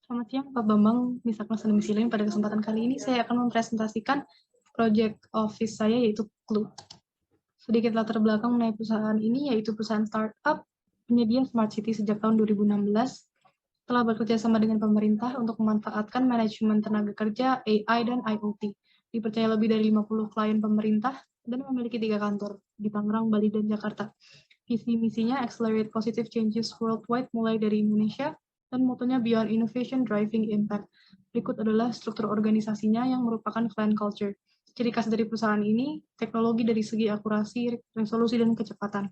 Selamat siang, Pak Bambang, Misalkan Domisilium. Pada kesempatan kali ini saya akan mempresentasikan project office saya, yaitu Clue. Sedikit latar belakang mengenai perusahaan ini, yaitu perusahaan startup penyedia Smart City sejak tahun 2016, telah bekerja sama dengan pemerintah untuk memanfaatkan manajemen tenaga kerja, AI, dan IoT. Dipercaya lebih dari 50 klien pemerintah dan memiliki 3 kantor di Tangerang, Bali, dan Jakarta. Visi-misinya Accelerate Positive Changes Worldwide mulai dari Indonesia, dan motonya Beyond Innovation Driving Impact. Berikut adalah struktur organisasinya yang merupakan client culture. Ciri khas dari perusahaan ini, teknologi dari segi akurasi, resolusi, dan kecepatan.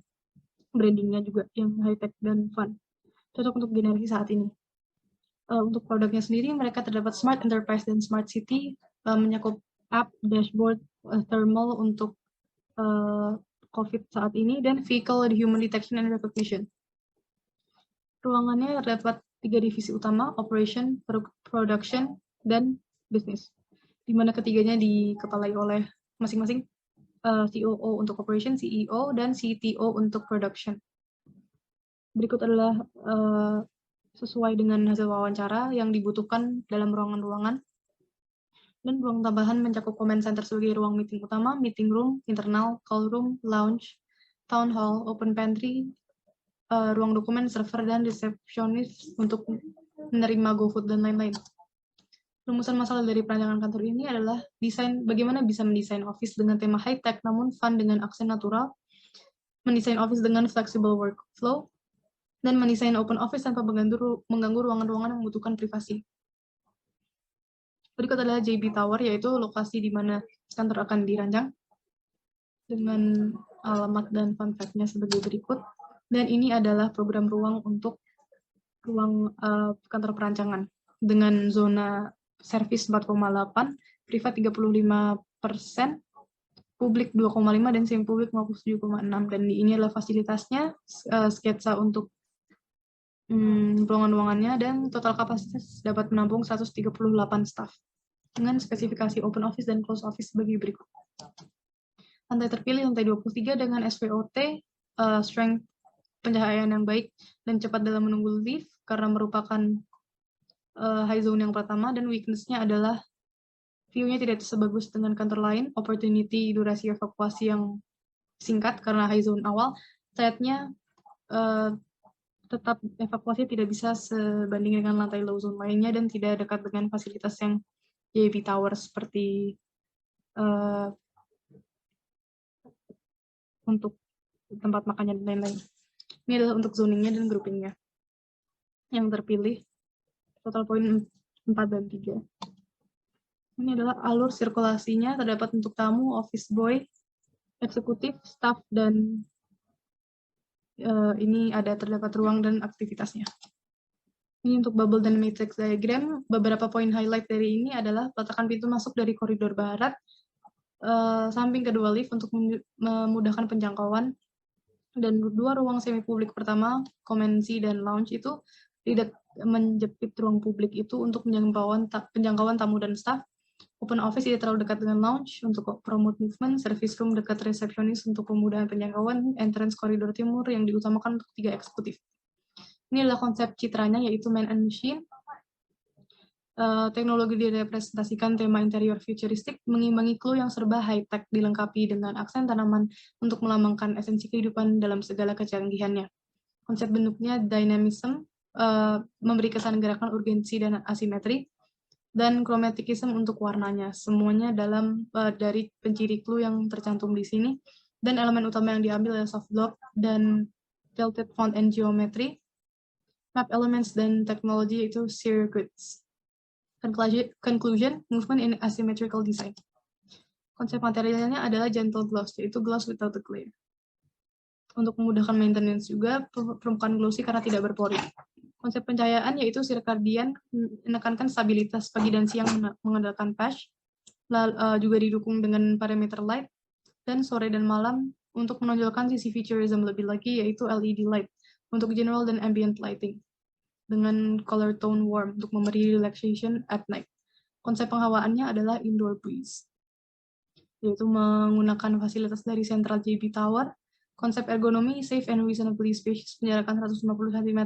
Brandingnya juga yang high-tech dan fun. Cocok untuk generasi saat ini. Untuk produknya sendiri, mereka terdapat Smart Enterprise dan Smart City, menyakup app, dashboard, thermal untuk COVID saat ini, dan Vehicle Human Detection and Recognition. Ruangannya terdapat 3 divisi utama, Operation, Production, dan Business, di mana ketiganya dikepalai oleh masing-masing COO untuk Operation, CEO, dan CTO untuk Production. Berikut adalah sesuai dengan hasil wawancara yang dibutuhkan dalam ruangan-ruangan. Dan ruang tambahan mencakup command center sebagai ruang meeting utama, meeting room, internal, call room, lounge, town hall, open pantry, ruang dokumen, server, dan resepsionis untuk menerima GoFood dan lain-lain. Rumusan masalah dari perancangan kantor ini adalah bagaimana bisa mendesain office dengan tema high-tech namun fun dengan aksen natural, mendesain office dengan flexible workflow, dan mendesain open office tanpa mengganggu ruangan-ruangan yang membutuhkan privasi. Berikut adalah JB Tower, yaitu lokasi di mana kantor akan dirancang, dengan alamat dan fun fact-nya sebagai berikut. Dan ini adalah program ruang untuk ruang kantor perancangan dengan zona service 4,8, privat 35%, publik 2,5, dan semi publik 57,6. Dan ini adalah fasilitasnya, sketsa untuk ruangan-ruangannya, dan total kapasitas dapat menampung 138 staf dengan spesifikasi open office dan close office sebagai berikut. Lantai terpilih, lantai 23 dengan SPOT, strength pencahayaan yang baik dan cepat dalam menunggu lift karena merupakan high zone yang pertama, dan weakness-nya adalah view-nya tidak sebagus dengan kantor lain, opportunity durasi evakuasi yang singkat karena high zone awal, threat-nya tetap evakuasi tidak bisa sebanding dengan lantai low zone lainnya, dan tidak dekat dengan fasilitas yang JB Tower seperti untuk tempat makannya dan lain-lain. Ini adalah untuk zoningnya dan groupingnya. Yang terpilih, total poin 4 dan 3. Ini adalah alur sirkulasinya, terdapat untuk tamu, office boy, eksekutif, staff, dan ini terdapat ruang dan aktivitasnya. Ini untuk bubble dan matrix diagram. Beberapa poin highlight dari ini adalah peletakan pintu masuk dari koridor barat, samping kedua lift untuk memudahkan penjangkauan, dan 2 ruang semi publik pertama, komensi dan lounge itu tidak menjepit ruang publik itu untuk penjangkauan tamu dan staff. Open office tidak terlalu dekat dengan lounge untuk promote movement, service room dekat resepsionis untuk kemudahan penjangkauan, entrance koridor timur yang diutamakan untuk 3 eksekutif. Ini adalah konsep citranya, yaitu man and machine. Teknologi direpresentasikan tema interior futuristik, mengimbangi Clue yang serba high-tech dilengkapi dengan aksen tanaman untuk melambangkan esensi kehidupan dalam segala kecanggihannya. Konsep bentuknya dynamism, memberi kesan gerakan urgensi dan asimetri, dan chromaticism untuk warnanya. Semuanya dari penciri Clue yang tercantum di sini, dan elemen utama yang diambil adalah soft block dan tilted font and geometry. Map elements dan teknologi yaitu circuits. Conclusion, movement in asymmetrical design. Konsep materialnya adalah gentle gloss, yaitu gloss without the glare. Untuk memudahkan maintenance juga, permukaan glossy karena tidak berpori. Konsep pencahayaan yaitu circadian, menekankan stabilitas pagi dan siang mengandalkan patch, juga didukung dengan parameter light, dan sore dan malam untuk menonjolkan sisi futurism lebih lagi, yaitu LED light untuk general dan ambient lighting, dengan color tone warm untuk memberi relaxation at night. Konsep penghawaannya adalah indoor breeze, yaitu menggunakan fasilitas dari Central JB Tower. Konsep ergonomi, safe and reasonably spacious, penjarakan 150 cm,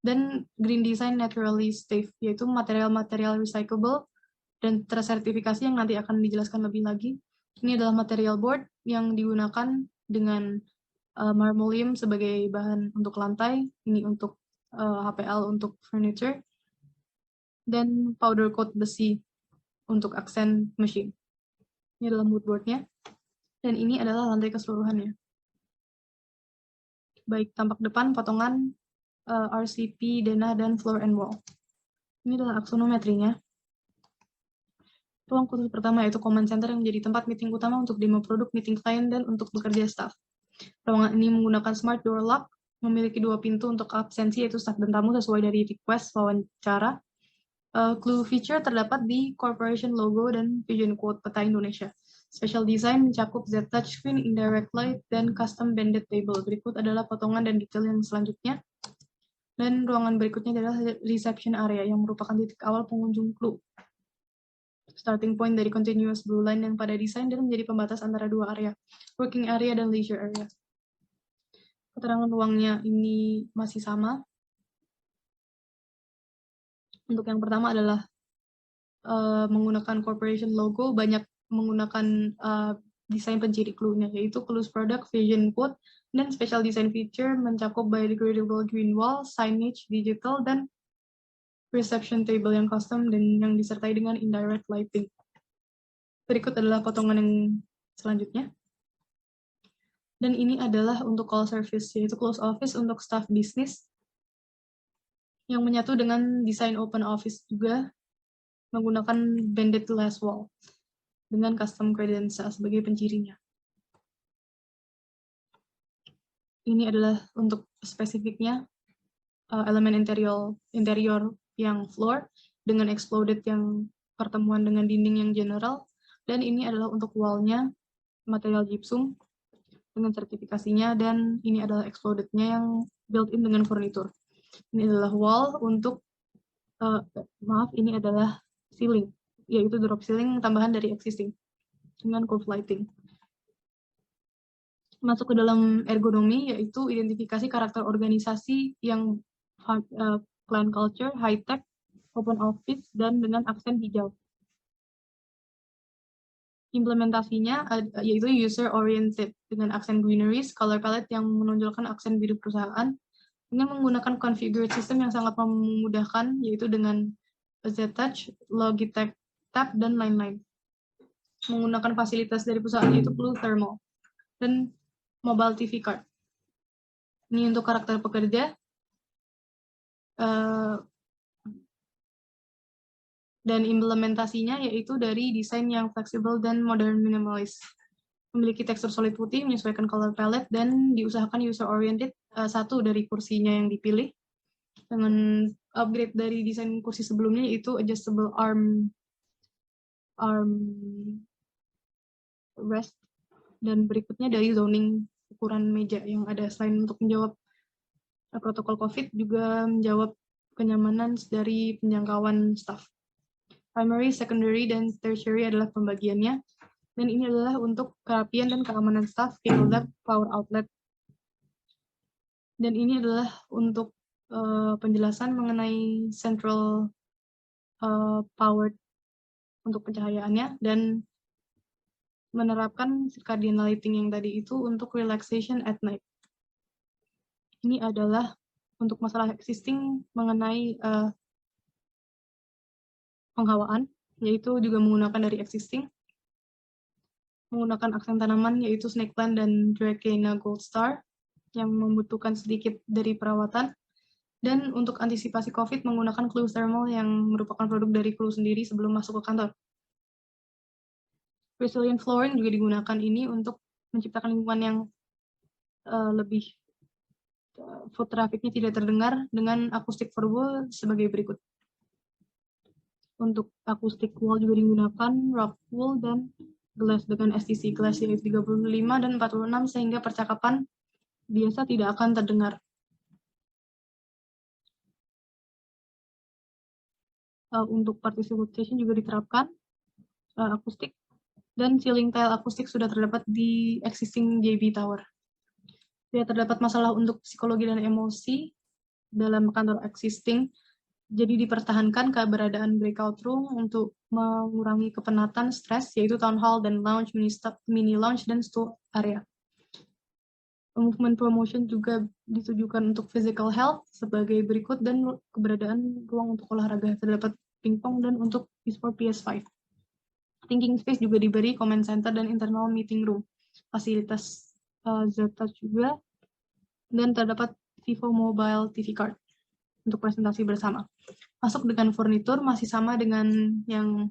Dan green design naturally safe, yaitu material-material recyclable dan tersertifikasi yang nanti akan dijelaskan lebih lagi. Ini adalah material board yang digunakan dengan marmoleum sebagai bahan untuk lantai, ini untuk HPL untuk furniture, dan powder coat besi untuk aksen mesin. Ini adalah mood boardnya, dan ini adalah lantai keseluruhannya. Baik tampak depan, potongan, RCP, denah, dan floor and wall. Ini adalah aksonometrinya. Ruang khusus pertama yaitu command center yang menjadi tempat meeting utama untuk demo produk, meeting klien, dan untuk bekerja staff. Ruangan ini menggunakan smart door lock, memiliki 2 pintu untuk absensi yaitu staff dan tamu sesuai dari request wawancara. Clue feature terdapat di corporation logo dan vision quote peta Indonesia. Special design mencakup Z touchscreen, indirect light, dan custom banded table. Berikut adalah potongan dan detail yang selanjutnya. Dan ruangan berikutnya adalah reception area yang merupakan titik awal pengunjung Clue. Starting point dari continuous blue line yang pada desain dan menjadi pembatas antara dua area, working area dan leisure area. Keterangan ruangnya ini masih sama. Untuk yang pertama adalah menggunakan corporation logo, banyak menggunakan desain penciri clue-nya, yaitu Clue's product, vision quote, dan special design feature mencakup biodegradable green wall, signage, digital, dan reception table yang custom dan yang disertai dengan indirect lighting. Berikut adalah potongan yang selanjutnya. Dan ini adalah untuk call service, yaitu close office untuk staff bisnis yang menyatu dengan desain open office juga menggunakan banded glass wall dengan custom credenza sebagai pencirinya. Ini adalah untuk spesifiknya elemen interior yang floor dengan exploded yang pertemuan dengan dinding yang general, dan ini adalah untuk wall-nya material gypsum dengan sertifikasinya, dan ini adalah exploded-nya yang built-in dengan furnitur. Ini adalah wall untuk ini adalah ceiling, yaitu drop ceiling tambahan dari existing dengan curve lighting. Masuk ke dalam ergonomi, yaitu identifikasi karakter organisasi yang client culture, high-tech, open office, dan dengan aksen hijau. Implementasinya yaitu user-oriented dengan aksen greeneries, color palette yang menonjolkan aksen biru perusahaan, dengan menggunakan configured system yang sangat memudahkan, yaitu dengan Z-Touch, Logitech Tab, dan lain-lain. Menggunakan fasilitas dari perusahaan yaitu Blue Thermal, dan mobile TV card. Ini untuk karakter pekerja. Dan implementasinya yaitu dari desain yang fleksibel dan modern minimalis. Memiliki tekstur solid putih, menyesuaikan color palette, dan diusahakan user-oriented, satu dari kursinya yang dipilih. Dengan upgrade dari desain kursi sebelumnya yaitu adjustable arm rest, dan berikutnya dari zoning ukuran meja yang ada. Selain untuk menjawab protokol COVID, juga menjawab kenyamanan dari penjangkauan staff. Primary, secondary, dan tertiary adalah pembagiannya. Dan ini adalah untuk kerapian dan keamanan staff, cable duct, power outlet. Dan ini adalah untuk penjelasan mengenai central power untuk pencahayaannya, dan menerapkan circadian lighting yang tadi itu untuk relaxation at night. Ini adalah untuk masalah existing mengenai penghawaan, yaitu juga menggunakan dari existing. Menggunakan aksen tanaman yaitu snake plant dan Dracaena Gold Star yang membutuhkan sedikit dari perawatan. Dan untuk antisipasi COVID menggunakan Clue Thermal yang merupakan produk dari Clue sendiri sebelum masuk ke kantor. Resilient flooring juga digunakan ini untuk menciptakan lingkungan yang lebih foot traffic-nya tidak terdengar dengan acoustic for wall sebagai berikut. Untuk acoustic wall juga digunakan rock wool dan glass dengan STC glass yaitu 35 dan 46 sehingga percakapan biasa tidak akan terdengar. Untuk participation juga diterapkan akustik, dan ceiling tile akustik sudah terdapat di existing JB Tower. Tidak terdapat masalah untuk psikologi dan emosi dalam kantor existing. Jadi dipertahankan keberadaan breakout room untuk mengurangi kepenatan stres, yaitu town hall dan lounge, mini lounge, dan stool area. Movement promotion juga ditujukan untuk physical health sebagai berikut, dan keberadaan ruang untuk olahraga terdapat pingpong dan untuk e-sport PS5. Thinking space juga diberi command center dan internal meeting room, fasilitas Zeta juga, dan terdapat Vivo Mobile TV Card untuk presentasi bersama. Masuk dengan furnitur masih sama dengan yang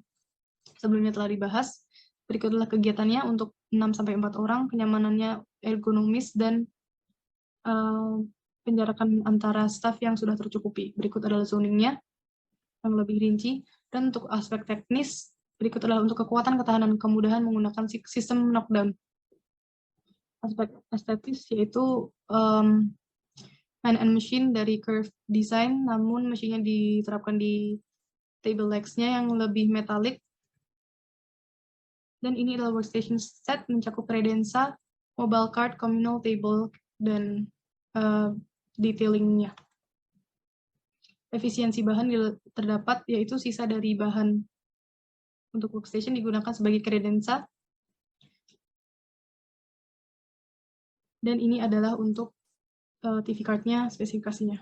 sebelumnya telah dibahas. Berikut adalah kegiatannya untuk 6-4 orang, kenyamanannya ergonomis, dan penjarakan antara staf yang sudah tercukupi. Berikut adalah zoningnya yang lebih rinci. Dan untuk aspek teknis, berikut adalah untuk kekuatan, ketahanan, kemudahan menggunakan sistem knockdown. Aspek estetis yaitu man and machine dari curve design, namun mesinnya diterapkan di table legs-nya yang lebih metalik. Dan ini adalah workstation set mencakup kredensa, mobile card, communal table, dan detailingnya. Efisiensi bahan terdapat, yaitu sisa dari bahan untuk workstation digunakan sebagai kredensa. Dan ini adalah untuk TV card-nya, spesifikasinya.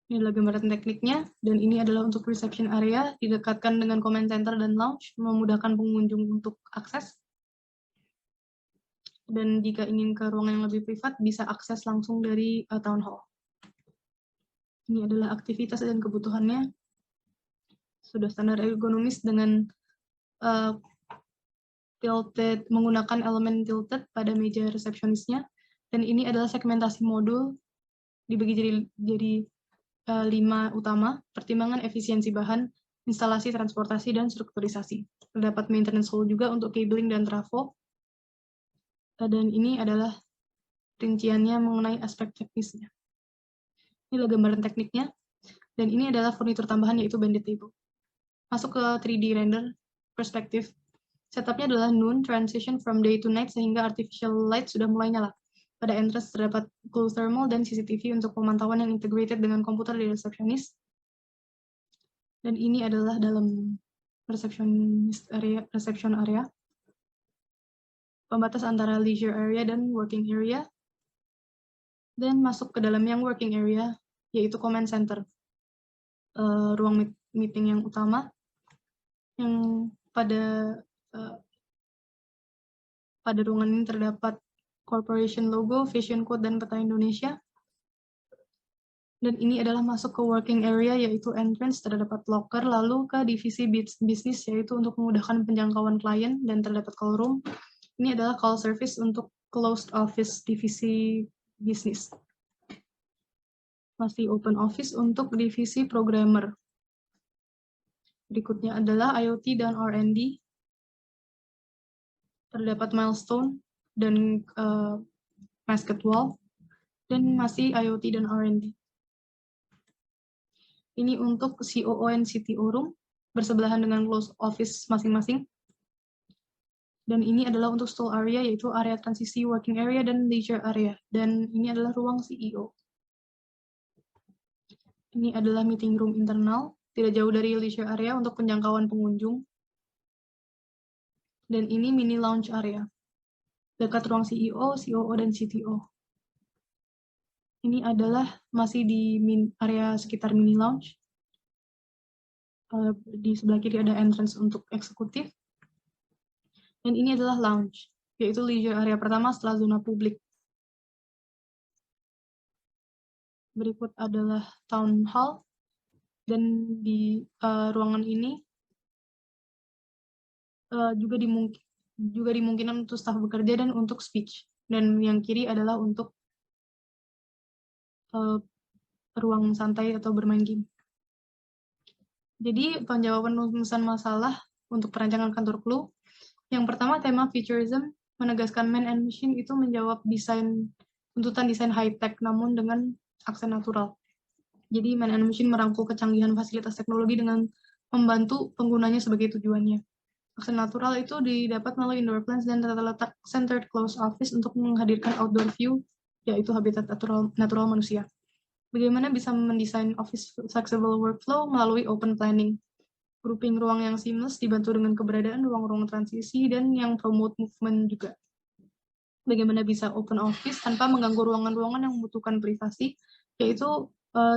Ini adalah gambaran tekniknya, dan ini adalah untuk reception area, didekatkan dengan command center dan lounge, memudahkan pengunjung untuk akses. Dan jika ingin ke ruang yang lebih privat, bisa akses langsung dari town hall. Ini adalah aktivitas dan kebutuhannya. Sudah standar ergonomis dengan tilted, menggunakan elemen tilted pada meja resepsionisnya. Dan ini adalah segmentasi modul, dibagi jadi 5 utama, pertimbangan efisiensi bahan, instalasi, transportasi, dan strukturisasi. Terdapat maintenance hall juga untuk cabling dan trafo. Dan ini adalah rinciannya mengenai aspek teknisnya. Ini adalah gambaran tekniknya. Dan ini adalah furnitur tambahan, yaitu banded table. Masuk ke 3D render perspektif. Setupnya adalah noon, transition from day to night, sehingga artificial light sudah mulai nyala. Pada entrance terdapat cool thermal dan CCTV untuk pemantauan yang integrated dengan komputer di resepsionis. Dan ini adalah dalam reception area. Pembatas antara leisure area dan working area. Dan masuk ke dalam yang working area, yaitu command center. Ruang meeting yang utama, yang pada ruangan ini terdapat corporation logo, vision code, dan peta Indonesia. Dan ini adalah masuk ke working area, yaitu entrance, terdapat locker, lalu ke divisi bisnis, yaitu untuk memudahkan penjangkauan klien, dan terdapat call room. Ini adalah call service untuk closed office divisi bisnis. Masih open office untuk divisi programmer. Berikutnya adalah IoT dan R&D. Terdapat milestone dan basket wall, dan masih IoT dan R&D. Ini untuk COO dan CTO room, bersebelahan dengan closed office masing-masing. Dan ini adalah untuk stall area, yaitu area transisi, working area, dan leisure area. Dan ini adalah ruang CEO. Ini adalah meeting room internal, tidak jauh dari leisure area untuk penjangkauan pengunjung. Dan ini mini lounge area, dekat ruang CEO, COO, dan CTO. Ini adalah masih di area sekitar mini lounge. Di sebelah kiri ada entrance untuk eksekutif. Dan ini adalah lounge, yaitu leisure area pertama setelah zona publik. Berikut adalah town hall. Dan di ruangan ini juga dimungkinkan untuk staf bekerja dan untuk speech. Dan yang kiri adalah untuk ruang santai atau bermain game. Jadi penjawaban rumusan masalah untuk perancangan kantor clue. Yang pertama, tema futurism menegaskan man and machine itu menjawab tuntutan desain high-tech namun dengan aksen natural. Jadi man and machine merangkul kecanggihan fasilitas teknologi dengan membantu penggunanya sebagai tujuannya. Aksen natural itu didapat melalui indoor plants dan tata letak centered closed office untuk menghadirkan outdoor view yaitu habitat natural manusia. Bagaimana bisa mendesain office flexible workflow melalui open planning. Grouping ruang yang seamless dibantu dengan keberadaan ruang-ruang transisi dan yang promote movement juga. Bagaimana bisa open office tanpa mengganggu ruangan-ruangan yang membutuhkan privasi, yaitu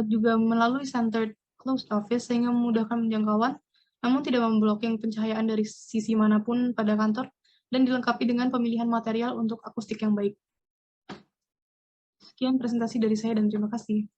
juga melalui centered closed office sehingga memudahkan penjangkauan, namun tidak memblokking pencahayaan dari sisi manapun pada kantor, dan dilengkapi dengan pemilihan material untuk akustik yang baik. Sekian presentasi dari saya dan terima kasih.